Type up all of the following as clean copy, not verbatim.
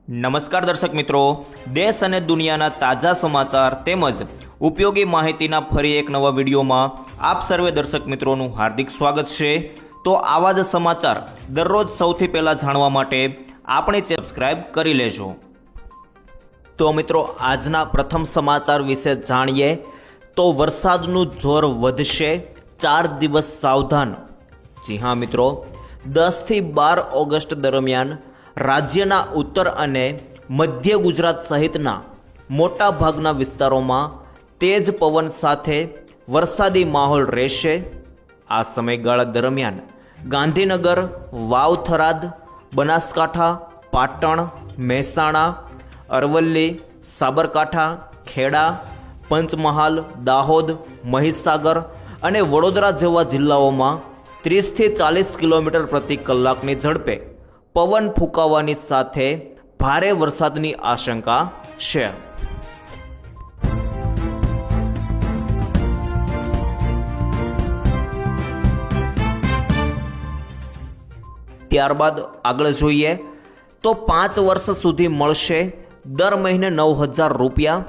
નમસ્કાર દર્શક મિત્રો, દેશ અને દુનિયાના તાજા સમાચાર તેમજ ઉપયોગી માહિતીના ફરી એક નવા વિડીયોમાં આપ સર્વે દર્શક મિત્રોનું હાર્દિક સ્વાગત છે। તો આવા જ સમાચાર દરરોજ સૌથી પહેલાં જાણવા માટે આપણે સબસ્ક્રાઇબ કરી લેજો। તો મિત્રો, આજના પ્રથમ સમાચાર વિશે જાણીએ તો વરસાદનું જોર વધશે, 4 દિવસ સાવધાન। જી હા મિત્રો, 10 થી 12 ઓગસ્ટ દરમિયાન રાજ્યના ઉત્તર અને મધ્ય ગુજરાત સહિતના મોટા ભાગના વિસ્તારોમાં તેજ પવન સાથે વરસાદી માહોલ રહેશે। આ સમયગાળા દરમિયાન ગાંધીનગર, વાવ, થરાદ, બનાસકાંઠા, પાટણ, મહેસાણા, અરવલ્લી, સાબરકાંઠા, ખેડા, પંચમહાલ, દાહોદ, મહીસાગર અને વડોદરા જેવા જિલ્લાઓમાં 30 થી 40 કિલોમીટર પ્રતિ કલાકની ઝડપે પવન ફૂંકાવાની સાથે ભારે વરસાદની આશંકા છે। ત્યારબાદ આગળ જોઈએ તો 5 વર્ષ સુધી મળશે દર મહિને 9,000 રૂપિયા।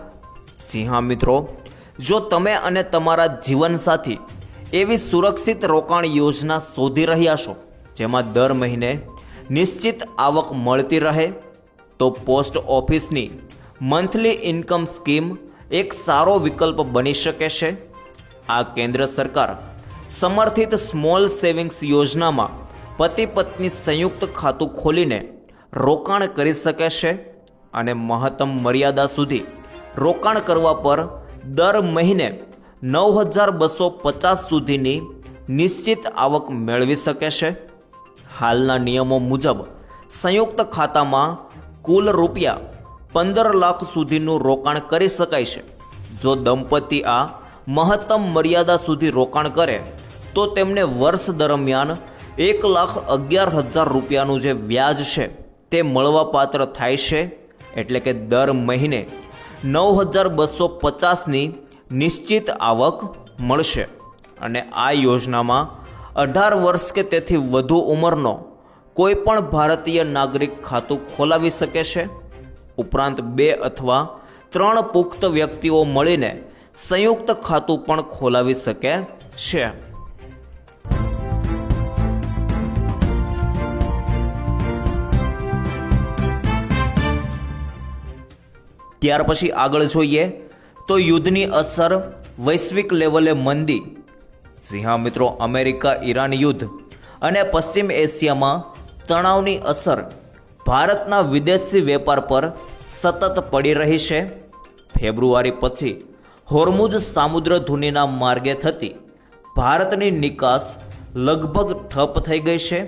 જી હા મિત્રો, જો તમે અને તમારા જીવનસાથી એવી સુરક્ષિત રોકાણ યોજના શોધી રહ્યા છો જેમાં દર મહિને નિશ્ચિત આવક મળતી રહે, તો પોસ્ટ ઓફિસની મંથલી ઇન્કમ સ્કીમ એક સારો વિકલ્પ બની શકે છે। આ કેન્દ્ર સરકાર સમર્થિત સ્મોલ સેવિંગ્સ યોજનામાં પતિ પત્ની સંયુક્ત ખાતું ખોલીને રોકાણ કરી શકે છે અને મહત્તમ મર્યાદા સુધી રોકાણ કરવા પર દર મહિને 9,250 સુધીની નિશ્ચિત આવક મેળવી શકે છે। હાલના નિયમો મુજબ સંયુક્ત ખાતામાં કુલ રૂપિયા 15 લાખ સુધીનું રોકાણ કરી શકાય છે। જો દંપતી આ મહત્તમ મર્યાદા સુધી રોકાણ કરે તો તેમને વર્ષ દરમિયાન 1,11,000 રૂપિયાનું જે વ્યાજ છે તે મળવાપાત્ર થાય છે, એટલે કે દર મહિને 9,250ની નિશ્ચિત આવક મળશે અને આ યોજનામાં 18 વર્ષ કે તેથી વધુ ઉંમરનો કોઈ પણ ભારતીય નાગરિક ખાતું ખોલાવી શકે છે। ઉપરાંત 2 અથવા 3 પુખ્ત વ્યક્તિઓ મળીને સંયુક્ત ખાતું પણ ખોલાવી શકે છે। ત્યાર પછી આગળ જોઈએ તો યુદ્ધની અસર, વૈશ્વિક લેવલે મંદી। જી હા મિત્રો, અમેરિકા ઈરાન યુદ્ધ અને પશ્ચિમ એશિયામાં તણાવની અસર ભારતના વિદેશી વેપાર પર સતત પડી રહી છે। ફેબ્રુઆરી પછી હોર્મુઝ સામુદ્રધુનીના માર્ગે થતી ભારતની નિકાસ લગભગ ઠપ થઈ ગઈ છે।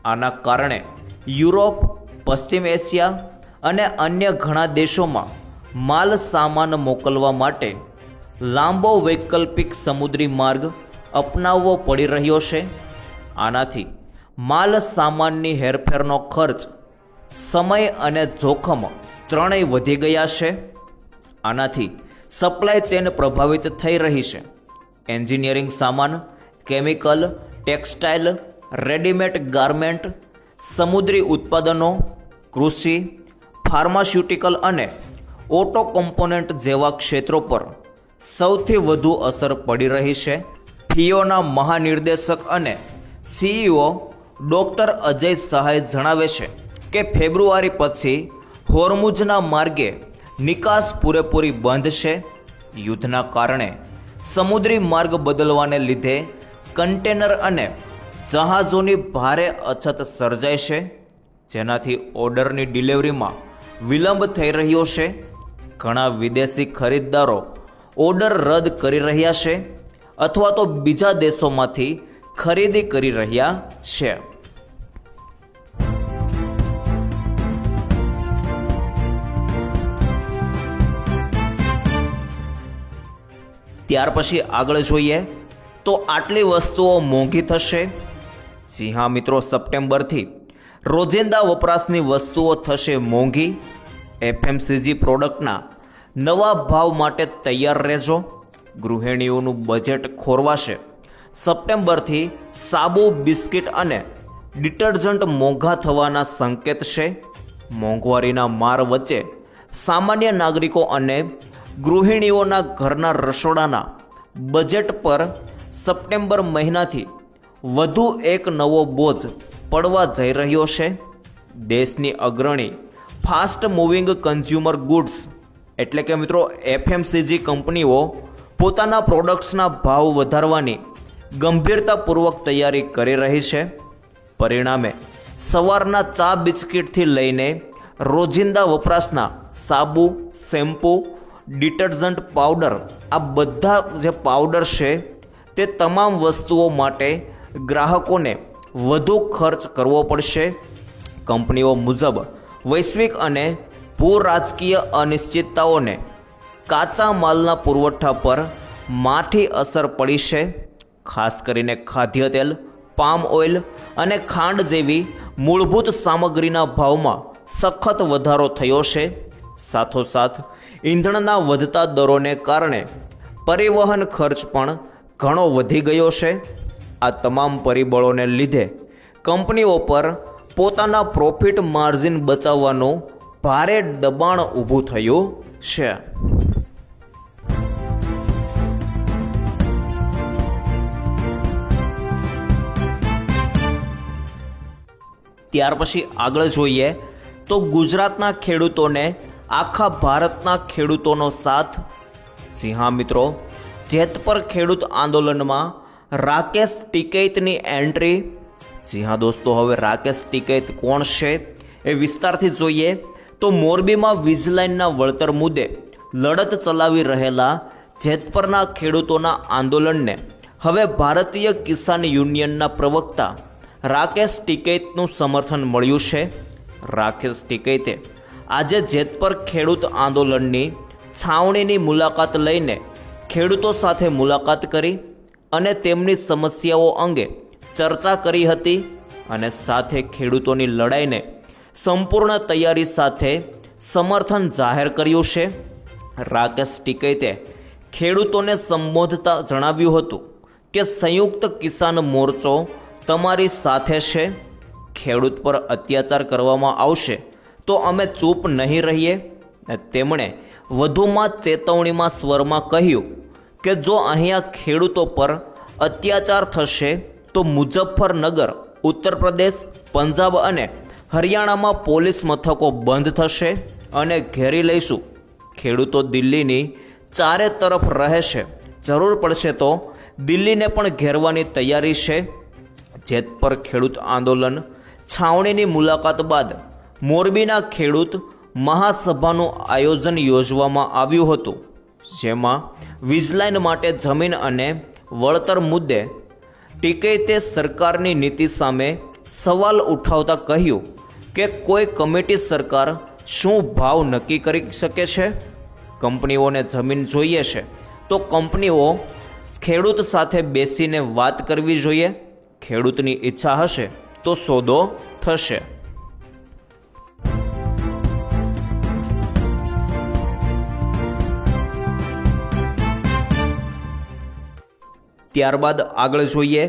આના કારણે યુરોપ, પશ્ચિમ એશિયા અને અન્ય ઘણા દેશોમાં માલ સામાન મોકલવા માટે લાંબો વૈકલ્પિક સમુદ્રી માર્ગ અપનાવવો પડી રહ્યો છે। આનાથી માલ સામાનની હેરફેરનો ખર્ચ, સમય અને જોખમ ત્રણેય વધી ગયા છે। આનાથી સપ્લાય ચેન પ્રભાવિત થઈ રહી છે। એન્જિનિયરિંગ સામાન, કેમિકલ, ટેક્સટાઇલ, રેડીમેડ ગાર્મેન્ટ, સમુદ્રી ઉત્પાદનો, કૃષિ, ફાર્માસ્યુટિકલ અને ઓટો કોમ્પોનન્ટ જેવા ક્ષેત્રો પર સૌથી વધુ અસર પડી રહી છે। ફિયોના મહાનિર્દેશક અને સીઈઓ ડૉક્ટર અજય સહાય જણાવે છે કે ફેબ્રુઆરી પછી હોર્મુઝના માર્ગે નિકાસ પૂરેપૂરી બંધ છે। યુદ્ધના કારણે સમુદ્રી માર્ગ બદલવાને લીધે કન્ટેનર અને જહાજોની ભારે અછત સર્જાય છે, જેનાથી ઓર્ડરની ડિલિવરીમાં વિલંબ થઈ રહ્યો છે। ઘણા વિદેશી ખરીદદારો ઓર્ડર રદ કરી રહ્યા છે અથવા તો બીજા દેશોમાંથી ખરીદી કરી રહ્યા છે। ત્યાર પછી આગળ જોઈએ તો આટલી વસ્તુઓ મોંઘી થશે। જી હા મિત્રો, સપ્ટેમ્બરથી રોજિંદા વપરાશની વસ્તુઓ થશે મોંઘી। એફએમસીજી પ્રોડક્ટના નવા ભાવ માટે તૈયાર રહેજો। ગૃહિણીઓનું બજેટ ખોરવાશે। સપ્ટેમ્બરથી સાબુ, બિસ્કિટ અને ડિટર્જન્ટ મોંઘા થવાના સંકેત છે। મોંઘવારીના માર વચ્ચે સામાન્ય નાગરિકો અને ગૃહિણીઓના ઘરના રસોડાના બજેટ પર સપ્ટેમ્બર મહિનાથી વધુ એક નવો બોજ પડવા જઈ રહ્યો છે. દેશની અગ્રણી ફાસ્ટ મૂવિંગ કન્ઝ્યુમર ગુડ્સ એટલે કે મિત્રો FMCG કંપનીઓ પોતાના પ્રોડક્ટ્સના ભાવ વધારવાની ગંભીરતાપૂર્વક તૈયારી કરી રહી છે. પરિણામે સવારના ચા બિસ્કિટથી લઈને રોજિંદા વપરાશના સાબુ, શેમ્પૂ, ડિટર્જન્ટ પાવડર, આ બધા જે પાવડર છે તે તમામ વસ્તુઓ માટે ગ્રાહકોને વધુ ખર્ચ કરવો પડશે. કંપનીઓ મુજબ વૈશ્વિક અને ભૂરાજકીય અનિશ્ચિતતાઓને કાચા માલના પુરવઠા પર માઠી અસર પડી છે. ખાસ કરીને ખાદ્ય તેલ, પામ ઓઇલ અને ખાંડ જેવી મૂળભૂત સામગ્રીના ભાવમાં સખત વધારો થયો છે. સાથોસાથ ઈંધણના વધતા દરોને કારણે પરિવહન ખર્ચ પણ ઘણો વધી ગયો છે. આ તમામ પરિબળોને લીધે કંપનીઓ પર પોતાના પ્રોફિટ માર્જિન બચાવવાનું ભારે દબાણ ઊભું થયું છે. ત્યાર પછી આગળ જોઈએ તો ગુજરાતના ખેડૂતોને આખા ભારતના ખેડૂતોનો સાથ. જી હા મિત્રો, જેતપર ખેડૂત આંદોલનમાં રાકેશ ટિકૈતની એન્ટ્રી. જી હા દોસ્તો, હવે રાકેશ ટિકૈત કોણ છે એ વિસ્તારથી જોઈએ તો મોરબીમાં વીજલાઇનના વળતર મુદ્દે લડત ચલાવી રહેલા જેતપરના ખેડૂતોના આંદોલનને હવે ભારતીય કિસાન યુનિયનના પ્રવક્તા રાકેશ ટિકૈતનું સમર્થન મળ્યું છે. રાકેશ ટિકૈતે આજે જેતપર ખેડૂત આંદોલનની છાવણીની મુલાકાત લઈને ખેડૂતો સાથે મુલાકાત કરી અને તેમની સમસ્યાઓ અંગે ચર્ચા કરી હતી અને સાથે ખેડૂતોની લડાઈને સંપૂર્ણ તૈયારી સાથે સમર્થન જાહેર કર્યું છે. રાકેશ ટિકૈતે ખેડૂતોને સંબોધતા જણાવ્યું હતું કે સંયુક્ત કિસાન મોરચો તમારી સાથે છે. ખેડૂત પર અત્યાચાર કરવામાં આવશે તો અમે ચૂપ નહીં રહીએ. તેમણે વધુમાં ચેતવણીમાં સ્વરમાં કહ્યું કે જો અહીંયા ખેડૂતો પર અત્યાચાર થશે તો મુઝફ્ફરનગર, ઉત્તર પ્રદેશ, પંજાબ અને હરિયાણામાં પોલીસ મથકો બંધ થશે અને ઘેરી લઈશું. ખેડૂતો દિલ્હીની ચારે તરફ રહે છે, જરૂર પડશે તો દિલ્હીને પણ ઘેરવાની તૈયારી છે. જેતપર ખેડૂત આંદોલન છાવણીની મુલાકાત બાદ મોરબીના ખેડૂત મહાસભાનું આયોજન યોજવામાં આવ્યું હતું, જેમાં વીજલાઇન માટે જમીન અને વળતર મુદ્દે ટિકૈતે સરકારની નીતિ સામે સવાલ ઉઠાવતા કહ્યું કે કોઈ કમિટી સરકાર શું ભાવ નક્કી કરી શકે છે? કંપનીઓને જમીન જોઈએ છે તો કંપનીઓ ખેડૂત સાથે બેસીને વાત કરવી જોઈએ. ખેડૂતની ઈચ્છા હશે તો સોદો થશે. ત્યારબાદ આગળ જોઈએ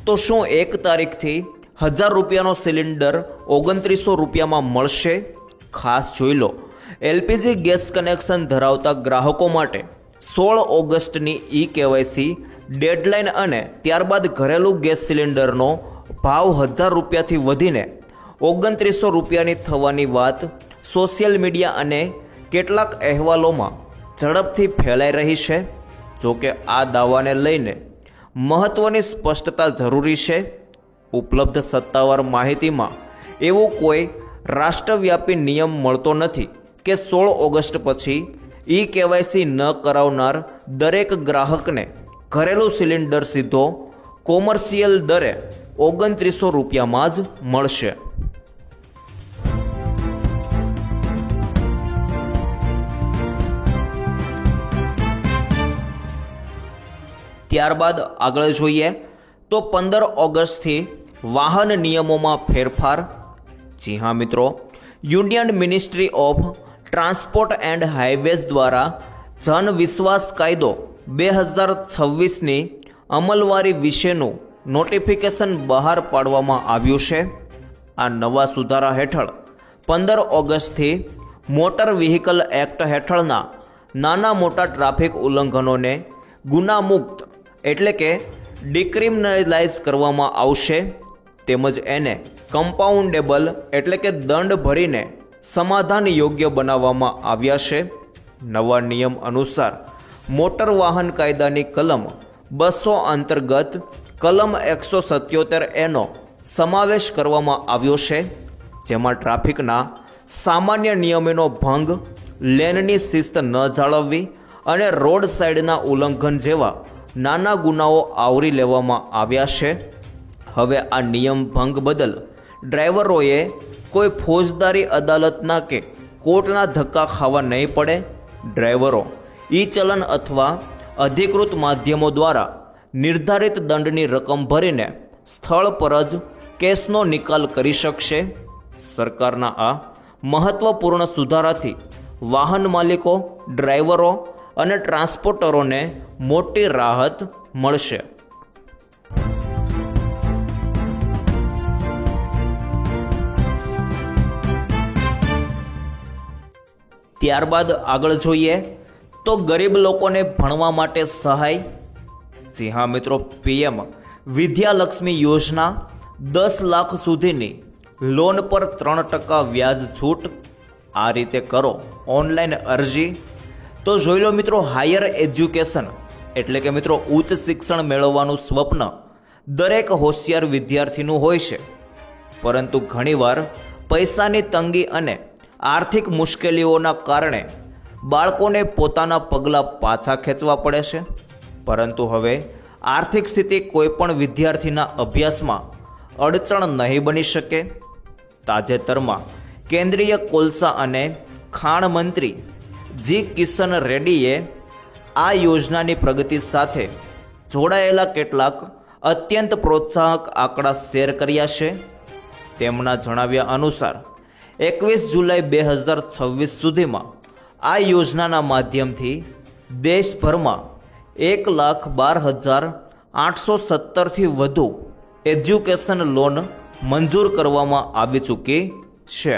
તો શું 1 તારીખથી 1000 રૂપિયાનો સિલિન્ડર 2900 રૂપિયામાં મળશે? ખાસ જોઈ લો, એલપીજી ગેસ કનેક્શન ધરાવતા ગ્રાહકો માટે 16 ઓગસ્ટની eKYC ડેડલાઇન અને ત્યારબાદ ઘરેલું ગેસ સિલિન્ડરનો ભાવ 1000 રૂપિયાથી વધીને 2900 રૂપિયાની થવાની વાત સોશિયલ મીડિયા અને કેટલાક અહેવાલોમાં ઝડપથી ફેલાઈ રહી છે. જોકે આ દાવાને લઈને મહત્ત્વની સ્પષ્ટતા જરૂરી છે. ઉપલબ્ધ સત્તાવાર માહિતીમાં એવો કોઈ રાષ્ટ્રવ્યાપી નિયમ મળતો નથી કે 16 ઓગસ્ટ પછી eKYC ન કરાવનાર દરેક ગ્રાહકને ઘરેલું સિલિન્ડર સીધો કોમર્શિયલ દરે 2900 રૂપિયામાં જ મળશે. ત્યારબાદ આગળ જોઈએ તો 15 ઓગસ્ટથી વાહન નિયમોમાં ફેરફાર. જી હા મિત્રો, union ministry of transport and highways દ્વારા જન વિશ્વાસ કાયદો 2026ની અમલવારી વિશેનું નોટિફિકેશન બહાર પાડવામાં આવ્યું છે. આ નવા સુધારા હેઠળ 15 ઓગસ્ટથી મોટર વ્હીકલ એક્ટ હેઠળના નાના મોટા ટ્રાફિક ઉલ્લંઘનોને ગુનામુક્ત એટલે કે ડિક્રિમિનલાઇઝ કરવામાં આવશે, તેમજ એને કમ્પાઉન્ડેબલ એટલે કે દંડ ભરીને સમાધાન યોગ્ય બનાવવામાં આવ્યા છે. નવા નિયમ અનુસાર મોટર વાહન કાયદાની કલમ 200 અંતર્ગત કલમ 177A નો સમાવેશ કરવામાં આવ્યો છે, જેમાં ટ્રાફિકના સામાન્ય નિયમોનો ભંગ, લેનની શિસ્ત ન જાળવવી અને રોડ સાઇડના ઉલ્લંઘન જેવા નાના ગુનાઓ આવરી લેવામાં આવ્યા છે. હવે આ નિયમ ભંગ બદલ ડ્રાઈવરોએ કોઈ ફોજદારી અદાલતના કે કોર્ટના ધક્કા ખાવા નહીં પડે. ડ્રાઈવરો ઈ ચલન અથવા અધિકૃત માધ્યમો દ્વારા નિર્ધારિત દંડની રકમ ભરીને સ્થળ પર જ કેસનો નિકાલ કરી શકશે. સરકારના આ મહત્વપૂર્ણ સુધારાથી વાહન માલિકો, ડ્રાઈવરો અને ટ્રાન્સપોર્ટરોને મોટી રાહત મળશે. ત્યારબાદ આગળ જોઈએ તો ગરીબ લોકોને ભણવા માટે સહાય. જી હા મિત્રો, પીએમ વિદ્યાલક્ષ્મી યોજના 10 લાખ સુધીની લોન પર 3% વ્યાજ છૂટ. આ રીતે કરો ઓનલાઈન અરજી. તો જોઈ લો મિત્રો, હાયર એજ્યુકેશન એટલે કે મિત્રો ઉચ્ચ શિક્ષણ મેળવવાનું સ્વપ્ન દરેક હોશિયાર વિદ્યાર્થીનું હોય છે, પરંતુ ઘણીવાર પૈસાની તંગી અને આર્થિક મુશ્કેલીઓના કારણે બાળકોને પોતાના પગલાં પાછા ખેંચવા પડે છે. પરંતુ હવે આર્થિક સ્થિતિ કોઈપણ વિદ્યાર્થીના અભ્યાસમાં અડચણ નહીં બની શકે. તાજેતરમાં કેન્દ્રીય કોલસા અને ખાણ મંત્રી જી કિશન રેડ્ડીએ આ યોજનાની પ્રગતિ સાથે જોડાયેલા કેટલાક અત્યંત પ્રોત્સાહક આંકડા શેર કર્યા છે. તેમના જણાવ્યા અનુસાર 21 જુલાઈ 2026 સુધીમાં આ યોજનાના માધ્યમથી દેશભરમાં 1,12,817થી વધુ એજ્યુકેશન લોન મંજૂર કરવામાં આવી ચૂકી છે.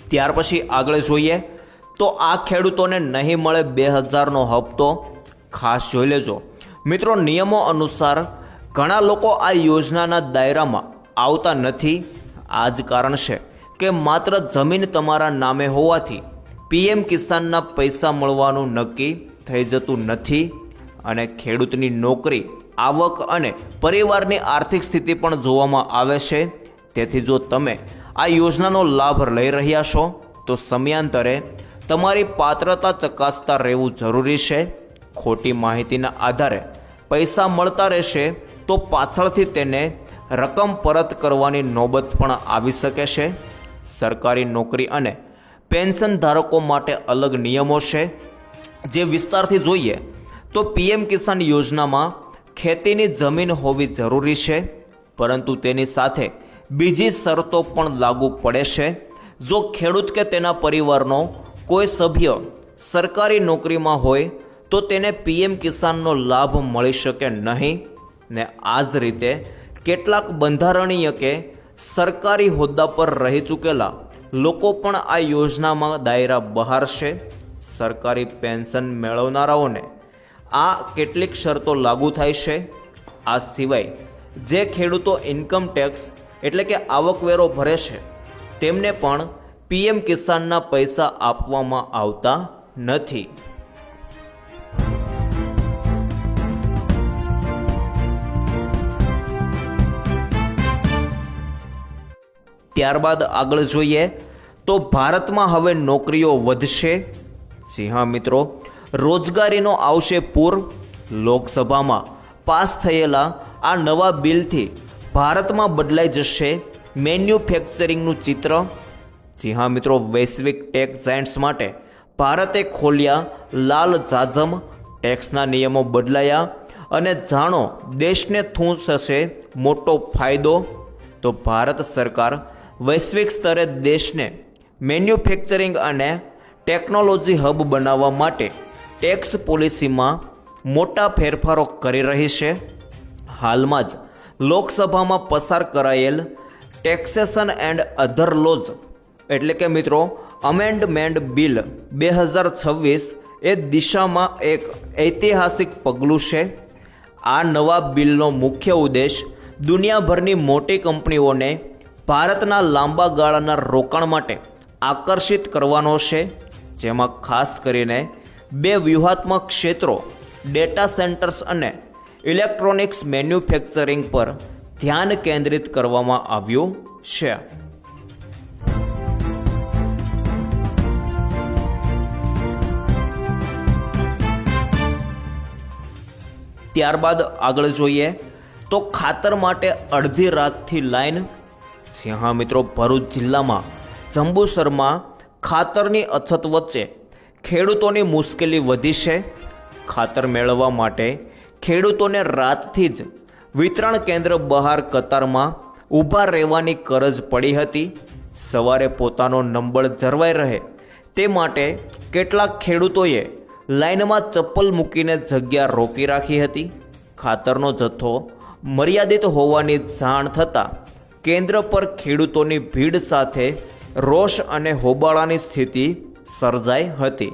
ત્યાર પછી આગળ જોઈએ તો આ ખેડૂતોને નહીં મળે 2000નો હપ્તો. ખાસ જોઈ લેજો મિત્રો, નિયમો અનુસાર ઘણા લોકો આ યોજનાના દાયરામાં આવતા નથી. આ જ કારણ છે કે માત્ર જમીન તમારા નામે હોવાથી પીએમ કિસાનના પૈસા મળવાનું નક્કી થઈ જતું નથી. અને ખેડૂતની નોકરી, આવક અને પરિવારની આર્થિક સ્થિતિ પણ જોવામાં આવે છે. તેથી જો તમે આ યોજનાનો લાભ લઈ રહ્યા છો તો સમયાંતરે તમારી પાત્રતા ચકાસતા રહેવું જરૂરી છે. ખોટી માહિતીના આધારે પૈસા મળતા રહેશે તો પાછળથી તેને રકમ પરત કરવાની નોબત પણ આવી શકે છે. સરકારી નોકરી અને પેન્શન ધારકો માટે અલગ નિયમો છે. જે વિસ્તારથી જોઈએ તો પીએમ કિસાન યોજનામાં ખેતીની જમીન હોવી જરૂરી છે, પરંતુ તેની સાથે બીજી શરતો પણ લાગુ પડે છે. જો ખેડૂત કે તેના પરિવારનો કોઈ સભ્ય સરકારી નોકરીમાં હોય તો તેને પીએમ કિસાનનો લાભ મળી શકે નહીં. ને આ જ રીતે કેટલાક બંધારણીય કે સરકારી હોદ્દા પર રહી ચૂકેલા લોકો પણ આ યોજનામાં દાયરા બહાર છે. સરકારી પેન્શન મેળવનારાઓને આ કેટલીક શરતો લાગુ થાય છે. આ સિવાય જે ખેડૂતો ઇન્કમ ટેક્સ એટલે કે આવકવેરો ભરે છે તેમને પણ પીએમ કિસાનના પૈસા આપવામાં આવતા નથી. ત્યારબાદ આગળ જોઈએ તો ભારતમાં હવે નોકરીઓ વધશે. જી હા મિત્રો, રોજગારીનો આવશે પૂર. લોકસભામાં પાસ થયેલા આ નવા બિલથી ભારતમાં બદલાઈ જશે મેન્યુફેક્ચરિંગનું ચિત્ર. જી હા મિત્રો, વૈશ્વિક ટેક જાયન્ટ્સ માટે ભારતે ખોલ્યા લાલ જાજમ. ટેક્સના નિયમો બદલાયા અને જાણો દેશને શું થશે મોટો ફાયદો. તો ભારત સરકાર વૈશ્વિક સ્તરે દેશને મેન્યુફેક્ચરિંગ અને ટેકનોલોજી હબ બનાવવા માટે ટેક્સ પોલિસીમાં મોટા ફેરફારો કરી રહી છે. હાલમાં જ લોકસભામાં પસાર કરાયેલ ટેક્સેશન એન્ડ અધર લોઝ એટલે કે મિત્રો અમેન્ડમેન્ટ બિલ 2026 એ દિશામાં એક ઐતિહાસિક પગલું છે. આ નવા બિલનો મુખ્ય ઉદ્દેશ દુનિયાભરની મોટી કંપનીઓને ભારતના લાંબા ગાળાના રોકાણ માટે આકર્ષિત કરવાનો છે, જેમાં ખાસ કરીને 2 વ્યૂહાત્મક ક્ષેત્રો ડેટા સેન્ટર્સ અને ઇલેક્ટ્રોનિક્સ મેન્યુફેક્ચરિંગ પર ધ્યાન કેન્દ્રિત કરવામાં આવ્યું છે. ત્યારબાદ આગળ જોઈએ તો ખાતર માટે અડધી રાતથી લાઈન. જી હા મિત્રો, ભરૂચ જિલ્લામાં જંબુસરમાં ખાતરની અછત વચ્ચે ખેડૂતોની મુશ્કેલી વધી છે. ખાતર મેળવવા માટે ખેડૂતોને રાતથી જ વિતરણ કેન્દ્ર બહાર કતારમાં ઊભા રહેવાની કરજ પડી હતી. સવારે પોતાનો નંબર જળવાઈ રહે તે માટે કેટલાક ખેડૂતોએ લાઇનમાં ચપ્પલ મૂકીને જગ્યા રોકી રાખી હતી. ખાતરનો જથ્થો મર્યાદિત હોવાની જાણ થતાં કેન્દ્ર પર ખેડૂતોની ભીડ સાથે રોષ અને હોબાળાની સ્થિતિ સર્જાઈ હતી.